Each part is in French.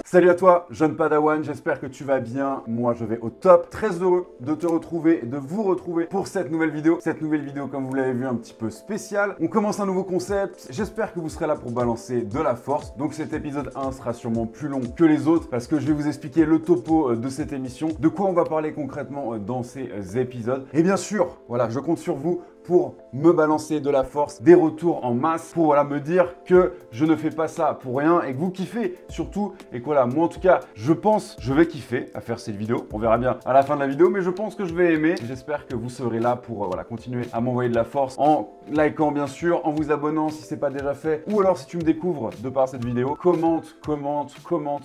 Salut à toi, jeune padawan, j'espère que tu vas bien. Moi, je vais au top. Très heureux de te retrouver et de vous retrouver pour cette nouvelle vidéo. Cette nouvelle vidéo, comme vous l'avez vu, un petit peu spéciale. On commence un nouveau concept. J'espère que vous serez là pour balancer de la force. Donc cet épisode 1 sera sûrement plus long que les autres parce que je vais vous expliquer le topo de cette émission, de quoi on va parler concrètement dans ces épisodes. Et bien sûr, voilà, je compte sur vous pour me balancer de la force, des retours en masse, pour voilà, me dire que je ne fais pas ça pour rien et que vous kiffez surtout. Et que voilà, moi en tout cas, je vais kiffer à faire cette vidéo. On verra bien à la fin de la vidéo, mais je pense que je vais aimer. J'espère que vous serez là pour voilà, continuer à m'envoyer de la force en likant bien sûr, en vous abonnant si c'est pas déjà fait, ou alors si tu me découvres de par cette vidéo, commente,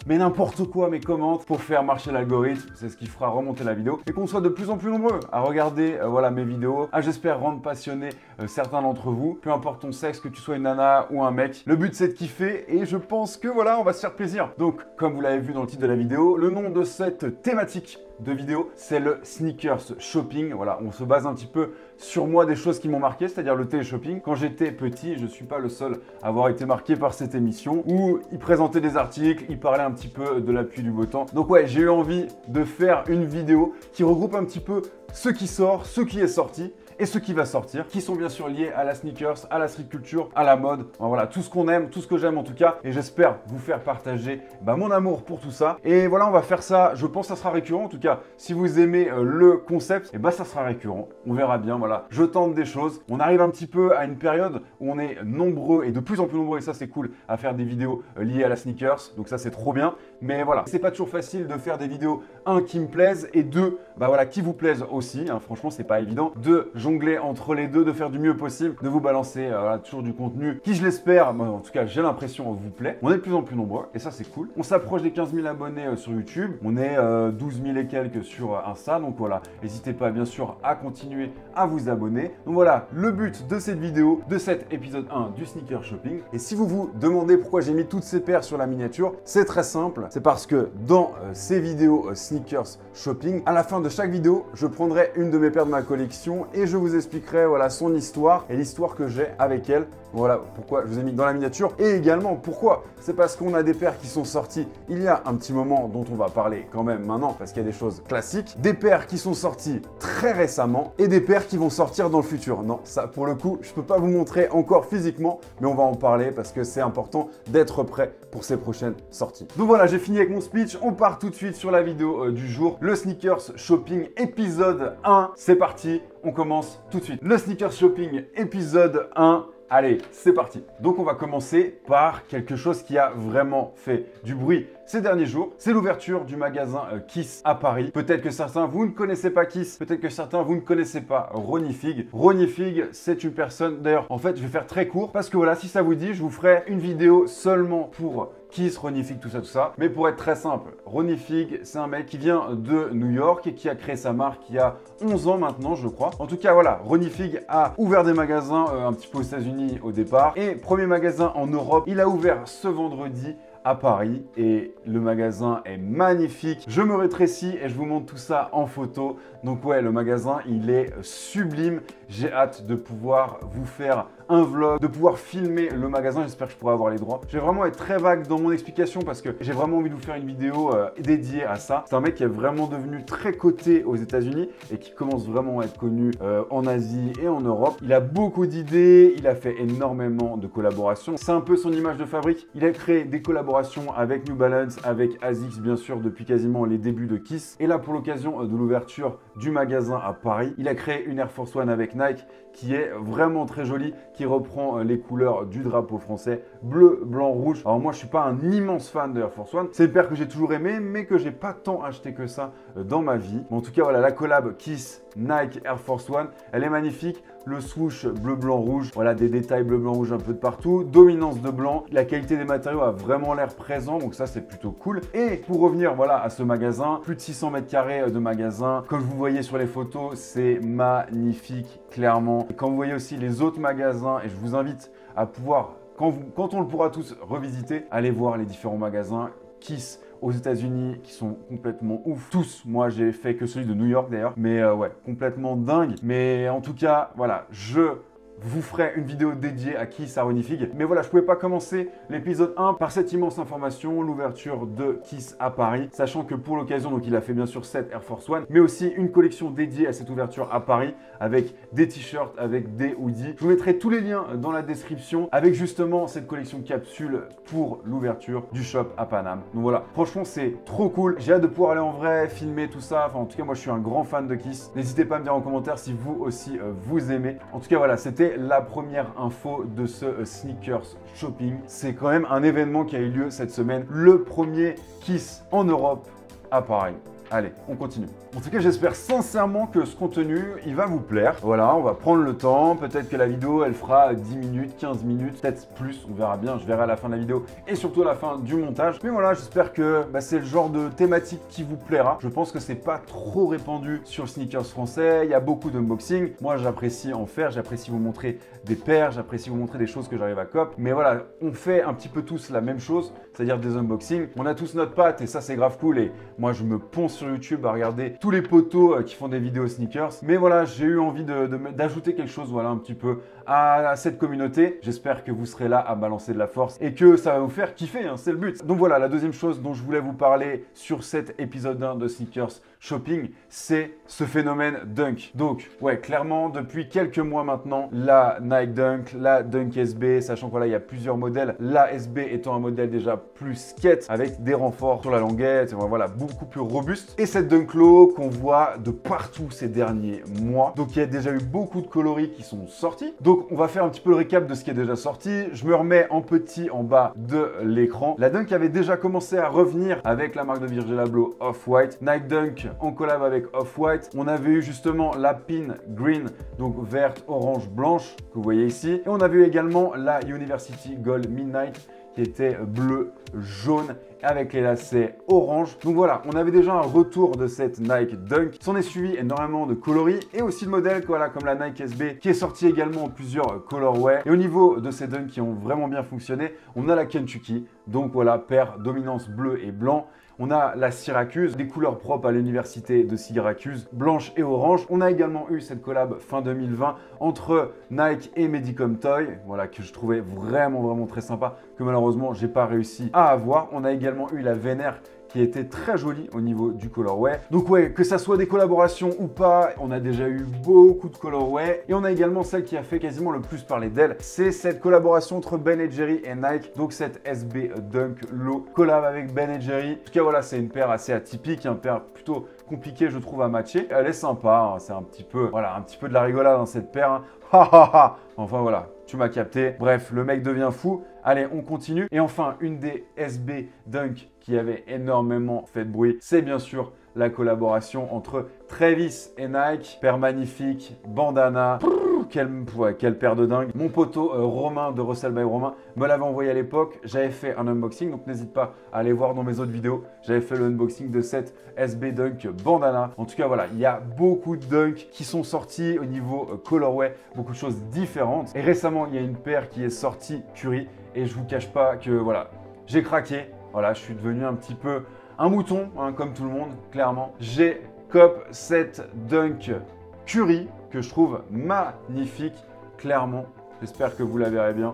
mais n'importe quoi, mais commente pour faire marcher l'algorithme. C'est ce qui fera remonter la vidéo et qu'on soit de plus en plus nombreux à regarder voilà, mes vidéos, j'espère rendre passionné certains d'entre vous, peu importe ton sexe, que tu sois une nana ou un mec. Le but c'est de kiffer et je pense que voilà, on va se faire plaisir. Donc comme vous l'avez vu dans le titre de la vidéo, le nom de cette thématique de vidéo, c'est le sneakers shopping. Voilà, on se base un petit peu sur moi, des choses qui m'ont marqué, c'est-à-dire le télé-shopping. Quand j'étais petit, je ne suis pas le seul à avoir été marqué par cette émission où il présentait des articles, il parlait un petit peu de la pluie du beau temps. Donc ouais, j'ai eu envie de faire une vidéo qui regroupe un petit peu ce qui sort, ce qui est sorti et ce qui va sortir, qui sont bien sûr liés à la sneakers, à la street culture, à la mode. Voilà, tout ce qu'on aime, tout ce que j'aime en tout cas. Et j'espère vous faire partager mon amour pour tout ça. Et voilà, on va faire ça, je pense que ça sera récurrent. En tout cas, si vous aimez le concept, ça sera récurrent. On verra bien, voilà. Je tente des choses. On arrive un petit peu à une période où on est nombreux et de plus en plus nombreux, et ça c'est cool, à faire des vidéos liées à la sneakers. Donc ça c'est trop bien. Mais voilà, c'est pas toujours facile de faire des vidéos, un, qui me plaisent, et deux, voilà, qui vous plaisent aussi. Hein. Franchement, c'est pas évident de jongler entre les deux, de faire du mieux possible, de vous balancer voilà, toujours du contenu qui, je l'espère, en tout cas j'ai l'impression, vous plaît. On est de plus en plus nombreux et ça c'est cool. On s'approche des 15 000 abonnés sur YouTube, on est 12 000 et quelques sur Insta, donc voilà, n'hésitez pas bien sûr à continuer à vous abonner. Donc voilà, le but de cette vidéo, de cet épisode 1 du sneaker shopping. Et si vous vous demandez pourquoi j'ai mis toutes ces paires sur la miniature, c'est très simple, c'est parce que dans ces vidéos sneakers shopping, à la fin de chaque vidéo, je prendrai une de mes paires de ma collection et je vous expliquerai voilà, son histoire et l'histoire que j'ai avec elle. Voilà pourquoi je vous ai mis dans la miniature. Et également, pourquoi? C'est parce qu'on a des paires qui sont sorties il y a un petit moment dont on va parler quand même maintenant parce qu'il y a des choses classiques. Des paires qui sont sorties très récemment et des paires qui vont sortir dans le futur. Non, ça pour le coup, je peux pas vous montrer encore physiquement, mais on va en parler parce que c'est important d'être prêt pour ces prochaines sorties. Donc voilà, j'ai fini avec mon speech. On part tout de suite sur la vidéo du jour. Le sneakers shopping épisode 1. C'est parti, on commence tout de suite. Le sneakers shopping épisode 1. Allez, c'est parti. Donc on va commencer par quelque chose qui a vraiment fait du bruit ces derniers jours. C'est l'ouverture du magasin Kiss à Paris. Peut-être que certains, vous ne connaissez pas Kiss. Peut-être que certains, vous ne connaissez pas Ronnie Fieg. Ronnie Fieg, c'est une personne... D'ailleurs, en fait, je vais faire très court parce que voilà, si ça vous dit, je vous ferai une vidéo seulement pour Kiss, Ronnie Fieg, tout ça. Mais pour être très simple, Ronnie Fieg, c'est un mec qui vient de New York et qui a créé sa marque il y a 11 ans maintenant, je crois. En tout cas, voilà, Ronnie Fieg a ouvert des magasins un petit peu aux États-Unis au départ. Et premier magasin en Europe, il a ouvert ce vendredi à Paris et le magasin est magnifique. Je me rétrécis et je vous montre tout ça en photo. Donc ouais, le magasin, il est sublime. J'ai hâte de pouvoir vous faire un vlog, de pouvoir filmer le magasin. J'espère que je pourrai avoir les droits. Je vais vraiment être très vague dans mon explication parce que j'ai vraiment envie de vous faire une vidéo dédiée à ça. C'est un mec qui est vraiment devenu très coté aux États-Unis et qui commence vraiment à être connu en Asie et en Europe. Il a beaucoup d'idées, il a fait énormément de collaborations. C'est un peu son image de fabrique. Il a créé des collaborations avec New Balance, avec ASICS bien sûr depuis quasiment les débuts de Kiss. Et là pour l'occasion de l'ouverture du magasin à Paris, il a créé une Air Force One avec Nike qui est vraiment très jolie, qui reprend les couleurs du drapeau français, bleu, blanc, rouge. Alors moi je suis pas un immense fan de Air Force One, c'est une paire que j'ai toujours aimé mais que j'ai pas tant acheté que ça dans ma vie. Mais en tout cas voilà, la collab Kiss Nike Air Force One, elle est magnifique. Le swoosh bleu, blanc, rouge, voilà des détails bleu, blanc, rouge un peu de partout, dominance de blanc, la qualité des matériaux a vraiment l'air présent, donc ça c'est plutôt cool. Et pour revenir voilà à ce magasin, plus de 600 mètres carrés de magasin, comme vous voyez sur les photos, c'est magnifique clairement. Et quand vous voyez aussi les autres magasins, et je vous invite à pouvoir, quand on le pourra tous revisiter, allez voir les différents magasins Kiss aux États-Unis qui sont complètement ouf. Tous, moi j'ai fait que celui de New York d'ailleurs, mais ouais, complètement dingue. Mais en tout cas, voilà, je vous ferai une vidéo dédiée à Kiss Aroni Fig. Mais voilà, je pouvais pas commencer l'épisode 1 par cette immense information, l'ouverture de Kiss à Paris, sachant que pour l'occasion, donc il a fait bien sûr 7 Air Force One, mais aussi une collection dédiée à cette ouverture à Paris avec des t-shirts, avec des hoodies. Je vous mettrai tous les liens dans la description avec justement cette collection capsule pour l'ouverture du shop à Paname. Donc voilà, franchement c'est trop cool. J'ai hâte de pouvoir aller en vrai, filmer tout ça. Enfin en tout cas moi je suis un grand fan de Kiss. N'hésitez pas à me dire en commentaire si vous aussi vous aimez. En tout cas voilà, c'était la première info de ce sneakers shopping. C'est quand même un événement qui a eu lieu cette semaine. Le premier Kiss en Europe à Paris. Allez, on continue. En tout cas, j'espère sincèrement que ce contenu, il va vous plaire. Voilà, on va prendre le temps. Peut-être que la vidéo, elle fera 10 minutes, 15 minutes, peut-être plus. On verra bien. Je verrai à la fin de la vidéo et surtout à la fin du montage. Mais voilà, j'espère que c'est le genre de thématique qui vous plaira. Je pense que c'est pas trop répandu sur le sneakers français. Il y a beaucoup d'unboxing. Moi, j'apprécie en faire. J'apprécie vous montrer des paires. J'apprécie vous montrer des choses que j'arrive à cop. Mais voilà, on fait un petit peu tous la même chose, c'est-à-dire des unboxings. On a tous notre patte et ça, c'est grave cool. Et moi, je me ponce sur YouTube à regarder tous les potos qui font des vidéos sneakers. Mais voilà, j'ai eu envie d'ajouter quelque chose, voilà, un petit peu à cette communauté. J'espère que vous serez là à balancer de la force et que ça va vous faire kiffer, hein, c'est le but. Donc voilà, la deuxième chose dont je voulais vous parler sur cet épisode 1 de Sneakers Shopping, c'est ce phénomène Dunk. Donc ouais, clairement, depuis quelques mois maintenant, la Nike Dunk, la Dunk SB, sachant que voilà, il y a plusieurs modèles, la SB étant un modèle déjà plus skate avec des renforts sur la languette, voilà, beaucoup plus robuste. Et cette Dunk Low qu'on voit de partout ces derniers mois. Donc il y a déjà eu beaucoup de coloris qui sont sortis. Donc on va faire un petit peu le récap de ce qui est déjà sorti. Je me remets en petit en bas de l'écran. La Dunk avait déjà commencé à revenir avec la marque de Virgil Abloh Off-White. Nike Dunk en collab avec Off-White. On avait eu justement la pin green, donc verte, orange, blanche, que vous voyez ici. Et on avait eu également la University Gold Midnight qui était bleu, jaune, avec les lacets orange. Donc voilà, on avait déjà un retour de cette Nike Dunk. S'en est suivi énormément de coloris et aussi de modèles voilà, comme la Nike SB qui est sortie également en plusieurs colorways. Et au niveau de ces Dunks qui ont vraiment bien fonctionné, on a la Kentucky, donc voilà, paire dominance bleu et blanc. On a la Syracuse, des couleurs propres à l'université de Syracuse, blanche et orange. On a également eu cette collab fin 2020 entre Nike et Medicom Toy, voilà, que je trouvais vraiment très sympa, que malheureusement j'ai pas réussi à avoir. On a également eu la Vénère qui était très jolie au niveau du colorway. Donc ouais, que ça soit des collaborations ou pas, on a déjà eu beaucoup de colorway. Et on a également celle qui a fait quasiment le plus parler d'elle. C'est cette collaboration entre Ben & Jerry et Nike. Donc cette SB Dunk Low collab avec Ben & Jerry. En tout cas voilà, c'est une paire assez atypique, une paire plutôt compliquée je trouve à matcher. Elle est sympa, hein, c'est un petit peu, voilà, un petit peu de la rigolade dans cette paire. Hein. Enfin voilà, tu m'as capté. Bref, le mec devient fou. Allez, on continue. Et enfin, une des SB Dunk qui avait énormément fait de bruit, c'est bien sûr la collaboration entre Travis et Nike. Paire magnifique, bandana. Quelle paire de dingue. Mon poteau Romain de Russell by Romain me l'avait envoyé à l'époque. J'avais fait un unboxing, donc n'hésite pas à aller voir dans mes autres vidéos. J'avais fait le unboxing de cette SB Dunk bandana. En tout cas, voilà, il y a beaucoup de dunks qui sont sortis au niveau colorway, beaucoup de choses différentes. Et récemment, il y a une paire qui est sortie Curry et je vous cache pas que voilà, j'ai craqué. Voilà, je suis devenu un petit peu un mouton, hein, comme tout le monde, clairement. J'ai cop cette Dunk Curry que je trouve magnifique, clairement. J'espère que vous la verrez bien.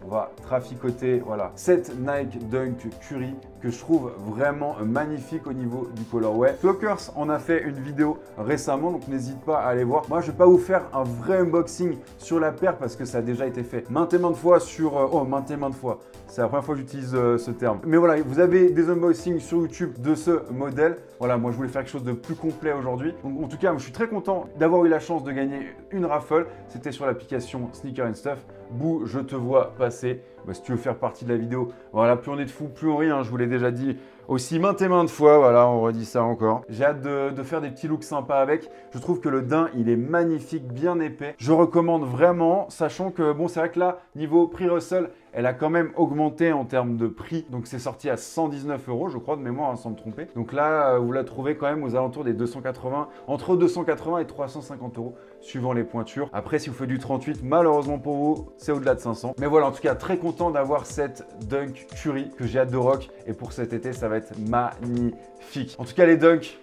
On va traficoter, voilà, cette Nike Dunk Curry que je trouve vraiment magnifique au niveau du colorway. Clockers en a fait une vidéo récemment, donc n'hésite pas à aller voir. Moi, je ne vais pas vous faire un vrai unboxing sur la paire parce que ça a déjà été fait maintes et maintes fois sur... maintes et maintes fois. C'est la première fois que j'utilise ce terme. Mais voilà, vous avez des unboxings sur YouTube de ce modèle. Voilà, moi, je voulais faire quelque chose de plus complet aujourd'hui. Donc, en tout cas, je suis très content d'avoir eu la chance de gagner une raffle. C'était sur l'application Sneaker and Stuff. Bou, je te vois passer. Si tu veux faire partie de la vidéo, voilà, plus on est de fous, plus on rit, hein, je vous l'ai déjà dit aussi maintes et maintes fois, voilà, on redit ça encore. J'ai hâte de faire des petits looks sympas avec. Je trouve que le daim, il est magnifique, bien épais. Je recommande vraiment, sachant que, bon, c'est vrai que là, niveau prix Russell, elle a quand même augmenté en termes de prix. Donc, c'est sorti à 119 €, je crois, de mémoire, hein, sans me tromper. Donc là, vous la trouvez quand même aux alentours des 280, entre 280 et 350 €, suivant les pointures. Après, si vous faites du 38, malheureusement pour vous, c'est au-delà de 500. Mais voilà, en tout cas, très content d'avoir cette Dunk Curry que j'ai hâte de rock. Et pour cet été, ça va être magnifique. En tout cas, les Dunks,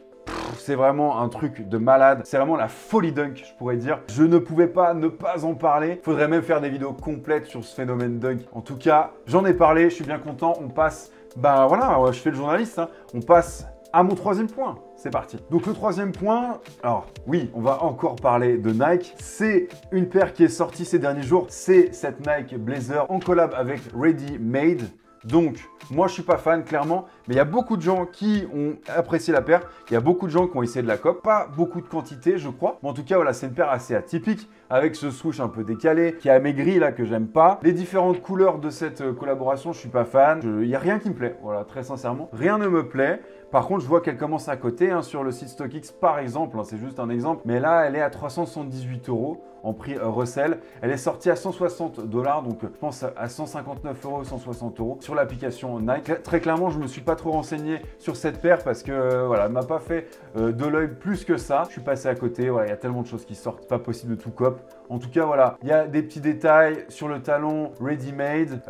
c'est vraiment un truc de malade. C'est vraiment la folie dunk, je pourrais dire. Je ne pouvais pas ne pas en parler. Faudrait même faire des vidéos complètes sur ce phénomène dunk. En tout cas, j'en ai parlé, je suis bien content. On passe, bah voilà, je fais le journaliste, hein. On passe à mon troisième point. C'est parti. Donc le troisième point, alors oui, on va encore parler de Nike. C'est une paire qui est sortie ces derniers jours. C'est cette Nike Blazer en collab avec Ready Made. Donc, moi, je suis pas fan, clairement, mais il y a beaucoup de gens qui ont apprécié la paire. Il y a beaucoup de gens qui ont essayé de la cope. Pas beaucoup de quantité, je crois. Mais en tout cas, voilà, c'est une paire assez atypique, avec ce swoosh un peu décalé, qui est amaigri, là, que j'aime pas. Les différentes couleurs de cette collaboration, je suis pas fan. Il y a rien qui me plaît, voilà, très sincèrement. Rien ne me plaît. Par contre, je vois qu'elle commence à coter hein, sur le site StockX, par exemple. Hein, c'est juste un exemple. Mais là, elle est à 378 € en prix resell. Elle est sortie à 160 $, donc je pense à 159 €, 160 € sur l'application Nike. Très clairement, je ne me suis pas trop renseigné sur cette paire parce que voilà, elle m'a pas fait de l'œil plus que ça. Je suis passé à côté. Voilà, il y a tellement de choses qui sortent, pas possible de tout cop. En tout cas, voilà, il y a des petits détails sur le talon Ready Made.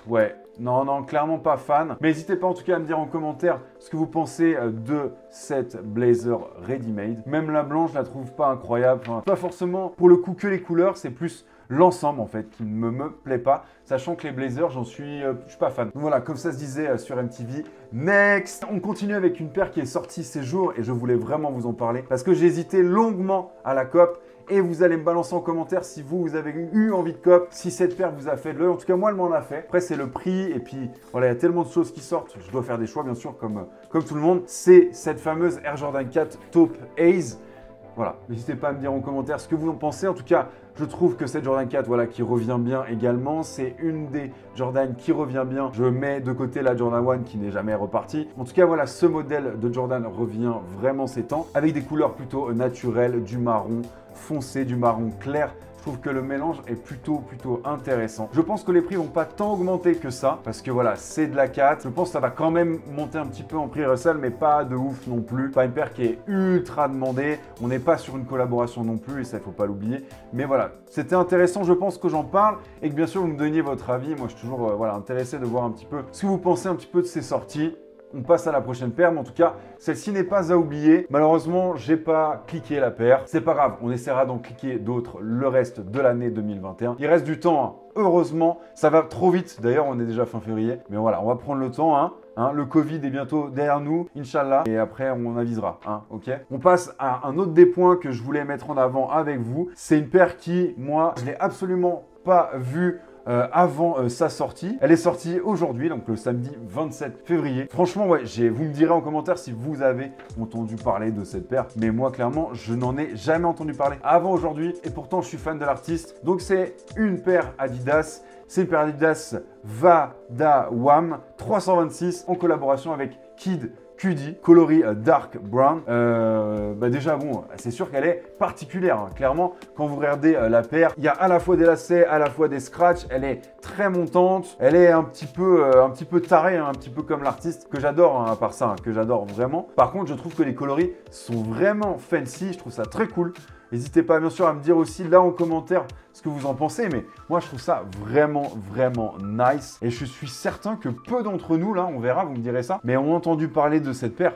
Ouais. Non, clairement pas fan. Mais n'hésitez pas en tout cas à me dire en commentaire ce que vous pensez de cette Blazer Ready Made. Même la blanche, je la trouve pas incroyable. Enfin, pas forcément pour le coup que les couleurs, c'est plus l'ensemble en fait qui ne me plaît pas. Sachant que les blazers, je suis pas fan. Donc voilà, comme ça se disait sur MTV. Next, on continue avec une paire qui est sortie ces jours et je voulais vraiment vous en parler parce que j'ai hésité longuement à la cop. Et vous allez me balancer en commentaire si vous avez eu envie de cop, si cette paire vous a fait de l'œil. En tout cas, moi, elle m'en a fait. Après, c'est le prix. Et puis, voilà, il y a tellement de choses qui sortent. Je dois faire des choix, bien sûr, comme tout le monde. C'est cette fameuse Air Jordan 4 Taupe Haze. Voilà, n'hésitez pas à me dire en commentaire ce que vous en pensez. En tout cas, je trouve que cette Jordan 4, voilà, qui revient bien également. C'est une des Jordan qui revient bien. Je mets de côté la Jordan 1 qui n'est jamais repartie. En tout cas, voilà, ce modèle de Jordan revient vraiment ces temps avec des couleurs plutôt naturelles, du marron foncé, du marron clair. Je trouve que le mélange est plutôt intéressant. Je pense que les prix vont pas tant augmenter que ça parce que voilà, c'est de la 4. Je pense que ça va quand même monter un petit peu en prix resell, mais pas de ouf non plus. Pas une paire qui est ultra demandée. On n'est pas sur une collaboration non plus et ça, il faut pas l'oublier. Mais voilà, c'était intéressant, je pense que j'en parle et que bien sûr, vous me donniez votre avis. Moi, je suis toujours voilà, intéressé de voir un petit peu ce que vous pensez un petit peu de ces sorties. On passe à la prochaine paire, mais en tout cas, celle-ci n'est pas à oublier. Malheureusement, j'ai pas cliqué la paire. C'est pas grave, on essaiera d'en cliquer d'autres le reste de l'année 2021. Il reste du temps, hein. Heureusement. Ça va trop vite. D'ailleurs, on est déjà fin février. Mais voilà, on va prendre le temps, hein. Le Covid est bientôt derrière nous, Inch'Allah. Et après, on avisera, hein, ok? On passe à un autre des points que je voulais mettre en avant avec vous. C'est une paire qui, moi, je l'ai absolument pas vue avant sa sortie. Elle est sortie aujourd'hui, donc le samedi 27 février. Franchement, ouais, vous me direz en commentaire si vous avez entendu parler de cette paire. Mais moi, clairement, je n'en ai jamais entendu parler avant aujourd'hui. Et pourtant, je suis fan de l'artiste. Donc, c'est une paire Adidas. C'est une paire Adidas Vadawam 326 en collaboration avec Kid Cudi, coloris dark brown. Déjà, bon, c'est sûr qu'elle est particulière. Hein. Clairement, quand vous regardez la paire, il y a à la fois des lacets, à la fois des scratchs. Elle est très montante. Elle est un petit peu tarée, hein, un petit peu comme l'artiste que j'adore, hein, à part ça, hein, que j'adore vraiment. Par contre, je trouve que les coloris sont vraiment fancy. Je trouve ça très cool. N'hésitez pas bien sûr à me dire aussi là en commentaire ce que vous en pensez, mais moi je trouve ça vraiment nice et je suis certain que peu d'entre nous, là on verra, vous me direz ça, mais ont entendu parler de cette paire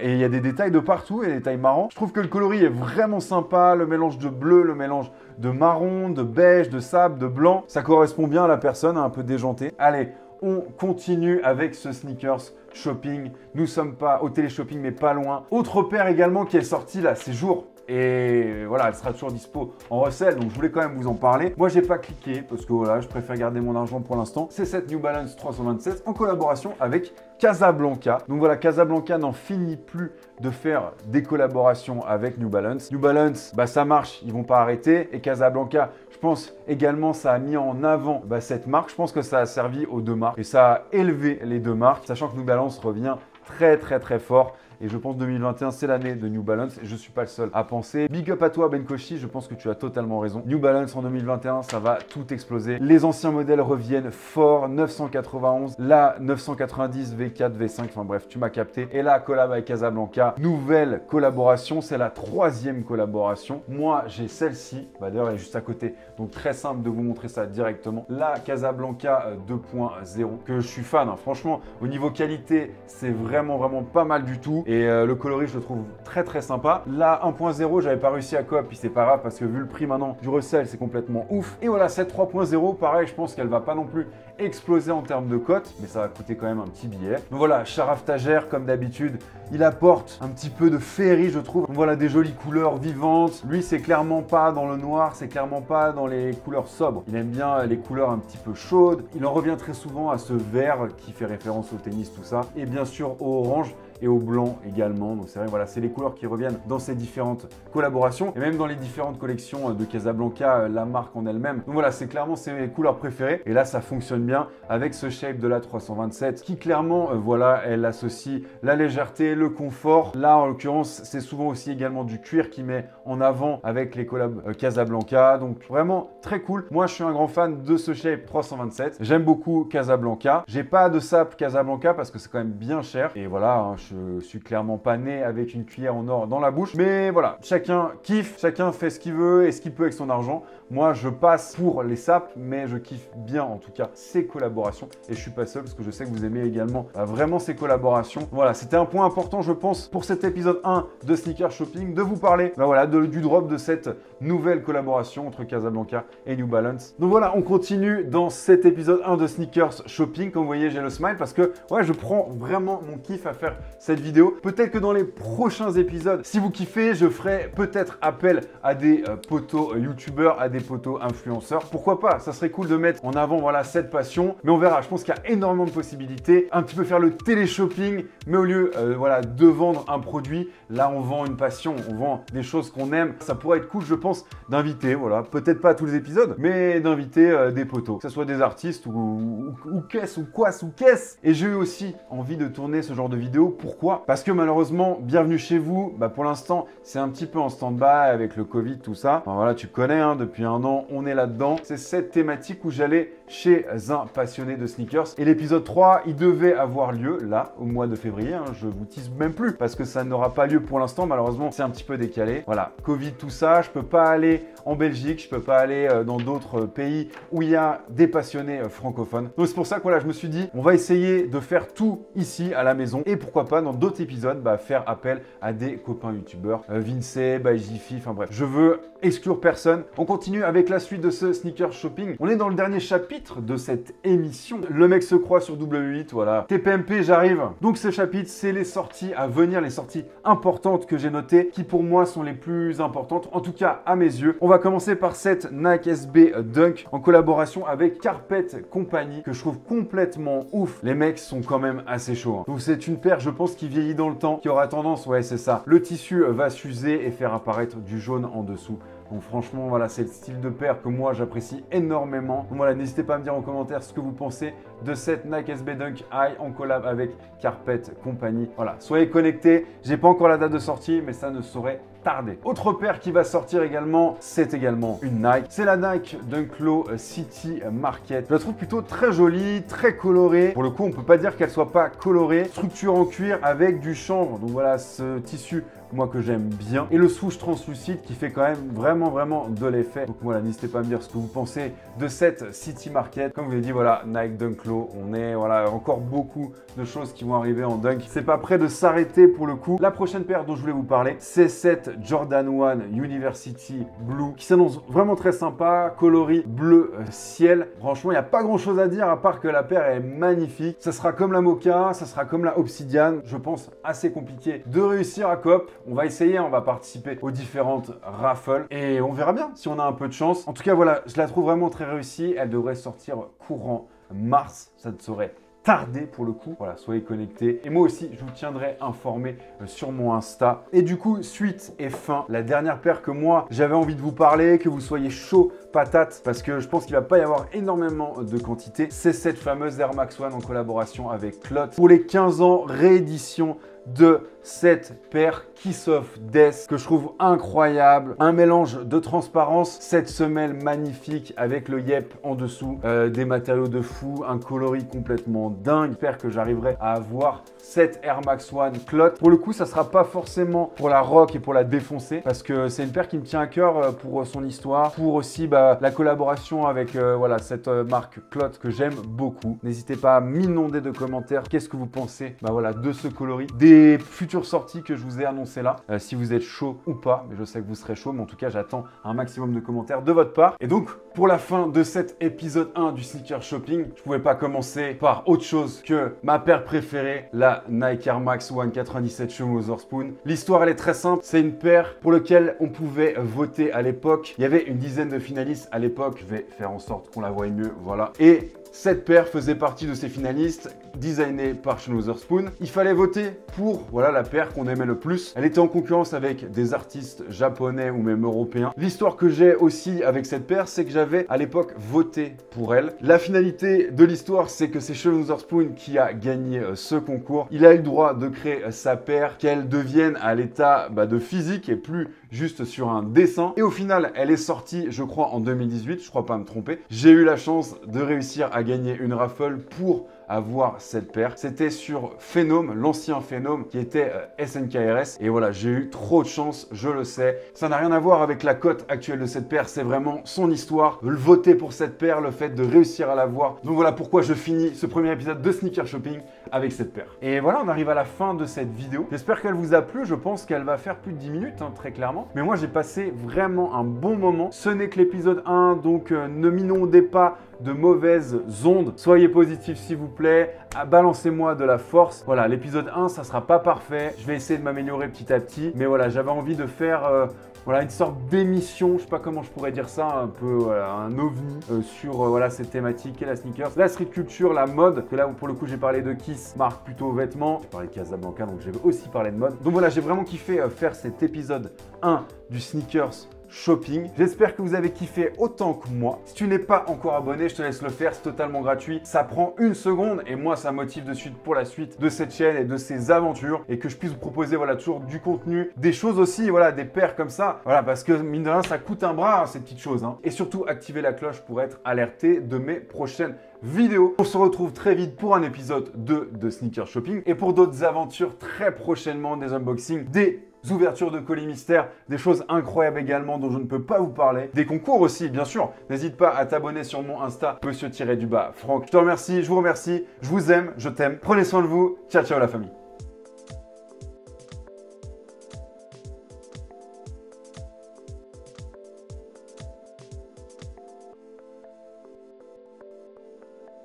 et il y a des détails de partout et des détails marrants. Je trouve que le coloris est vraiment sympa, le mélange de bleu, le mélange de marron, de beige, de sable, de blanc, ça correspond bien à la personne, un peu déjantée. Allez, on continue avec ce sneakers shopping. Nous sommes pas au télé-shopping mais pas loin. Autre paire également qui est sortie là ces jours. Et voilà, elle sera toujours dispo en resell, donc je voulais quand même vous en parler. Moi, j'ai pas cliqué parce que voilà, je préfère garder mon argent pour l'instant. C'est cette New Balance 327 en collaboration avec Casablanca. Donc voilà, Casablanca n'en finit plus de faire des collaborations avec New Balance. New Balance, ça marche, ils vont pas arrêter. Et Casablanca, je pense également, ça a mis en avant cette marque. Je pense que ça a servi aux deux marques et ça a élevé les deux marques, sachant que New Balance revient très fort. Et je pense que 2021, c'est l'année de New Balance. Et je ne suis pas le seul à penser. Big up à toi, Ben Koshi. Je pense que tu as totalement raison. New Balance en 2021, ça va tout exploser. Les anciens modèles reviennent fort. 991, la 990, V4, V5. Enfin bref, tu m'as capté. Et là, collab avec Casablanca. Nouvelle collaboration. C'est la 3e collaboration. Moi, j'ai celle-ci. D'ailleurs, elle est juste à côté. Donc, très simple de vous montrer ça directement. La Casablanca 2.0, que je suis fan. Hein. Franchement, au niveau qualité, c'est vraiment pas mal du tout. et le coloris je le trouve très sympa. La 1.0 j'avais pas réussi à coop, puis c'est pas grave parce que vu le prix maintenant du resell c'est complètement ouf. Et voilà, cette 3.0 pareil, je pense qu'elle va pas non plus exploser en termes de cote, mais ça va coûter quand même un petit billet. Donc voilà, Sharaftagère comme d'habitude, il apporte un petit peu de féerie je trouve. Donc voilà, des jolies couleurs vivantes. Lui c'est clairement pas dans le noir, c'est clairement pas dans les couleurs sobres. Il aime bien les couleurs un petit peu chaudes. Il en revient très souvent à ce vert qui fait référence au tennis, tout ça. Et bien sûr au orange et au blanc également. Donc c'est vrai, voilà, c'est les couleurs qui reviennent dans ces différentes collaborations et même dans les différentes collections de Casablanca, la marque en elle-même. Donc voilà, c'est clairement ses couleurs préférées et là ça fonctionne bien avec ce shape de la 327 qui clairement, voilà, elle associe la légèreté, le confort. Là en l'occurrence, c'est souvent aussi également du cuir qui met en avant avec les collabs Casablanca. Donc vraiment très cool. Moi je suis un grand fan de ce shape 327. J'aime beaucoup Casablanca. J'ai pas de sap Casablanca parce que c'est quand même bien cher et voilà, hein, je suis clairement pas né avec une cuillère en or dans la bouche. Mais voilà, chacun kiffe, chacun fait ce qu'il veut et ce qu'il peut avec son argent. Moi, je passe pour les sapes, mais je kiffe bien en tout cas ces collaborations. Et je suis pas seul parce que je sais que vous aimez également vraiment ces collaborations. Voilà, c'était un point important, je pense, pour cet épisode 1 de Sneaker Shopping, de vous parler voilà, du drop de cette nouvelle collaboration entre Casablanca et New Balance. Donc voilà, on continue dans cet épisode 1 de Sneakers Shopping. Comme vous voyez, j'ai le smile parce que ouais, je prends vraiment mon kiff à faire cette vidéo. Peut-être que dans les prochains épisodes, si vous kiffez, je ferai peut-être appel à des potos youtubeurs, à des potos influenceurs. Pourquoi pas? Ça serait cool de mettre en avant voilà cette passion. Mais on verra. Je pense qu'il y a énormément de possibilités. Un petit peu faire le télé-shopping, mais au lieu voilà de vendre un produit, là on vend une passion, on vend des choses qu'on aime. Ça pourrait être cool, je pense, d'inviter, voilà, peut-être pas à tous les épisodes, mais d'inviter des potos, que ce soit des artistes ou qu'est-ce ou quoi ou qu'est-ce. Et j'ai eu aussi envie de tourner ce genre de vidéo. Pourquoi? Parce que malheureusement, bienvenue chez vous, bah pour l'instant, c'est un petit peu en stand-by avec le Covid, tout ça. Enfin, voilà, tu connais, hein, depuis un an, on est là-dedans. C'est cette thématique où j'allais chez un passionné de sneakers. Et l'épisode 3, il devait avoir lieu là, au mois de février. Hein, je vous tease même plus parce que ça n'aura pas lieu pour l'instant. Malheureusement, c'est un petit peu décalé. Voilà, Covid, tout ça, je peux pas aller en Belgique, je peux pas aller dans d'autres pays où il y a des passionnés francophones. Donc c'est pour ça que voilà, je me suis dit, on va essayer de faire tout ici à la maison et pourquoi pas dans d'autres épisodes faire appel à des copains youtubeurs, Vince, Jiffy, enfin bref. Je veux exclure personne. On continue avec la suite de ce sneaker shopping. On est dans le dernier chapitre de cette émission. Le mec se croit sur W8, voilà. TPMP, j'arrive. Donc ce chapitre, c'est les sorties à venir, les sorties importantes que j'ai notées, qui pour moi sont les plus importantes, en tout cas à mes yeux. On va commencer par cette Nike SB Dunk en collaboration avec Carpet Company, que je trouve complètement ouf. Les mecs sont quand même assez chauds. Hein. Donc c'est une paire, je pense, qui vieillit dans le temps, qui aura tendance, ouais c'est ça, le tissu va s'user et faire apparaître du jaune en dessous. Donc franchement, voilà, c'est le style de paire que moi j'apprécie énormément. Donc voilà, n'hésitez pas à me dire en commentaire ce que vous pensez de cette Nike SB Dunk High en collab avec Carpet Company. Voilà, soyez connectés. J'ai pas encore la date de sortie, mais ça ne saurait tarder. Autre paire qui va sortir également, c'est également une Nike. C'est la Nike Dunk Low City Market. Je la trouve plutôt très jolie, très colorée. Pour le coup, on peut pas dire qu'elle soit pas colorée. Structure en cuir avec du chanvre. Donc voilà, ce tissu moi que j'aime bien. Et le swoosh translucide qui fait quand même vraiment de l'effet. Donc voilà, n'hésitez pas à me dire ce que vous pensez de cette City Market. Comme je vous l'ai dit, voilà, Nike Dunk Low, on est, voilà, encore beaucoup de choses qui vont arriver en dunk. C'est pas prêt de s'arrêter pour le coup. La prochaine paire dont je voulais vous parler, c'est cette Jordan 1 University Blue qui s'annonce vraiment très sympa, coloris bleu ciel. Franchement, il n'y a pas grand chose à dire à part que la paire est magnifique. Ça sera comme la Mocha, ça sera comme la Obsidian. Je pense assez compliqué de réussir à coop. On va essayer, on va participer aux différentes raffles et on verra bien si on a un peu de chance. En tout cas, voilà, je la trouve vraiment très réussie. Elle devrait sortir courant mars. Ça ne saurait tarder pour le coup. Voilà, soyez connectés. Et moi aussi, je vous tiendrai informé sur mon Insta. Et du coup, suite et fin, la dernière paire que moi, j'avais envie de vous parler, que vous soyez chaud patate, parce que je pense qu'il va pas y avoir énormément de quantité, c'est cette fameuse Air Max 1 en collaboration avec Clot. Pour les 15 ans, réédition de cette paire Kiss of Death que je trouve incroyable. Un mélange de transparence, cette semelle magnifique avec le yep en dessous, des matériaux de fou, un coloris complètement dingue. J'espère que j'arriverai à avoir cette Air Max 1 Clot. Pour le coup, ça sera pas forcément pour la rock et pour la défoncer parce que c'est une paire qui me tient à cœur pour son histoire, pour aussi la collaboration avec voilà, cette marque Clot que j'aime beaucoup. N'hésitez pas à m'inonder de commentaires. Qu'est-ce que vous pensez voilà, de ce coloris, des des futures sorties que je vous ai annoncées là, si vous êtes chaud ou pas, mais je sais que vous serez chaud, mais en tout cas j'attends un maximum de commentaires de votre part. Et donc pour la fin de cet épisode 1 du sneaker shopping, je pouvais pas commencer par autre chose que ma paire préférée, la Nike Air Max One 97 Shoe Wotherspoon. L'histoire elle est très simple, c'est une paire pour laquelle on pouvait voter à l'époque. Il y avait une dizaine de finalistes à l'époque, je vais faire en sorte qu'on la voie mieux, voilà. Et cette paire faisait partie de ces finalistes, designée par Shoe Wotherspoon. Il fallait voter pour voilà, la paire qu'on aimait le plus. Elle était en concurrence avec des artistes japonais ou même européens. L'histoire que j'ai aussi avec cette paire, c'est que j'avais à l'époque voté pour elle. La finalité de l'histoire, c'est que c'est Shoe Wotherspoon qui a gagné ce concours. Il a eu le droit de créer sa paire, qu'elle devienne à l'état de physique et plus juste sur un dessin. Et au final, elle est sortie, je crois, en 2018. Je crois pas me tromper. J'ai eu la chance de réussir à gagner une raffle pour avoir cette paire. C'était sur Phenom, l'ancien Phenom qui était SNKRS. Et voilà, j'ai eu trop de chance, je le sais. Ça n'a rien à voir avec la cote actuelle de cette paire. C'est vraiment son histoire. Le voter pour cette paire, le fait de réussir à l'avoir. Donc voilà pourquoi je finis ce premier épisode de Sneaker Shopping avec cette paire. Et voilà, on arrive à la fin de cette vidéo. J'espère qu'elle vous a plu. Je pense qu'elle va faire plus de 10 minutes, hein, très clairement. Mais moi, j'ai passé vraiment un bon moment. Ce n'est que l'épisode 1, donc ne m'inondez pas de mauvaises ondes. Soyez positifs s'il vous plaît, balancez-moi de la force. Voilà, l'épisode 1, ça sera pas parfait. Je vais essayer de m'améliorer petit à petit. Mais voilà, j'avais envie de faire voilà, une sorte d'émission, je sais pas comment je pourrais dire ça, un peu voilà, un ovni sur voilà, cette thématique et la sneakers, la street culture, la mode. Que là, pour le coup, j'ai parlé de Kiss, marque plutôt vêtements. J'ai parlé de Casablanca, donc j'ai aussi parlé de mode. Donc voilà, j'ai vraiment kiffé faire cet épisode 1 du Sneakers Shopping. J'espère que vous avez kiffé autant que moi. Si tu n'es pas encore abonné, je te laisse le faire, c'est totalement gratuit. Ça prend une seconde et moi, ça motive de suite pour la suite de cette chaîne et de ces aventures et que je puisse vous proposer voilà, toujours du contenu, des choses aussi, voilà, des paires comme ça. Voilà, parce que mine de rien, ça coûte un bras, hein, ces petites choses. Hein. Et surtout, activez la cloche pour être alerté de mes prochaines vidéos. On se retrouve très vite pour un épisode 2 de Sneaker Shopping et pour d'autres aventures très prochainement, des unboxings, des ouvertures de colis mystères, des choses incroyables également dont je ne peux pas vous parler, des concours aussi bien sûr. N'hésite pas à t'abonner sur mon Insta, monsieur-Franck. Je te remercie, je vous remercie, je vous aime, je t'aime. Prenez soin de vous, ciao ciao la famille.